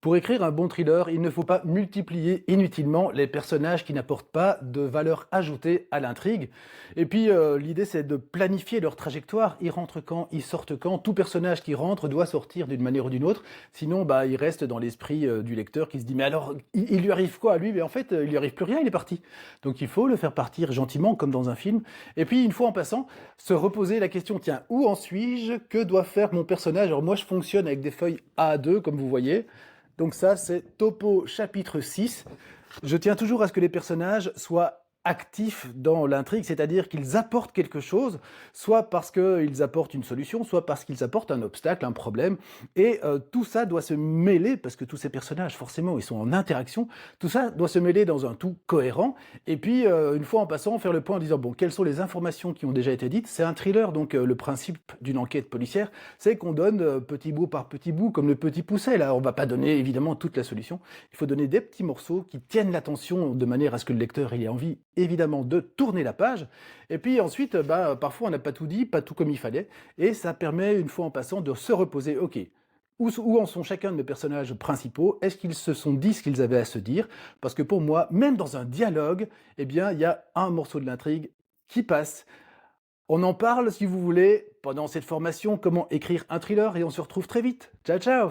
Pour écrire un bon thriller, il ne faut pas multiplier inutilement les personnages qui n'apportent pas de valeur ajoutée à l'intrigue. Et puis, l'idée, c'est de planifier leur trajectoire. Ils rentrent quand, ils sortent quand. Tout personnage qui rentre doit sortir d'une manière ou d'une autre. Sinon, bah, il reste dans l'esprit du lecteur qui se dit, mais alors, il lui arrive quoi à lui? Mais en fait, il lui arrive plus rien, il est parti. Donc, il faut le faire partir gentiment, comme dans un film. Et puis, une fois en passant, se reposer la question, tiens, où en suis-je? Que doit faire mon personnage? Alors, moi, je fonctionne avec des feuilles A2, comme vous voyez. Donc ça, c'est Topo chapitre 6. Je tiens toujours à ce que les personnages soient actifs dans l'intrigue, c'est-à-dire qu'ils apportent quelque chose, soit parce qu'ils apportent une solution, soit parce qu'ils apportent un obstacle, un problème. Et tout ça doit se mêler, parce que tous ces personnages, forcément, ils sont en interaction, tout ça doit se mêler dans un tout cohérent. Et puis, une fois en passant, faire le point en disant, bon, quelles sont les informations qui ont déjà été dites? C'est un thriller, donc le principe d'une enquête policière, c'est qu'on donne petit bout par petit bout, comme le petit pousset. Là, on va pas donner évidemment toute la solution. Il faut donner des petits morceaux qui tiennent l'attention de manière à ce que le lecteur ait envie, évidemment, de tourner la page. Et puis ensuite, bah, parfois on n'a pas tout dit, pas tout comme il fallait, et ça permet, une fois en passant, de se reposer. Ok, où en sont chacun de mes personnages principaux? Est-ce qu'ils se sont dit ce qu'ils avaient à se dire? Parce que pour moi, même dans un dialogue, eh bien, il y a un morceau de l'intrigue qui passe. On en parle, si vous voulez, pendant cette formation, comment écrire un thriller, et on se retrouve très vite. Ciao, ciao!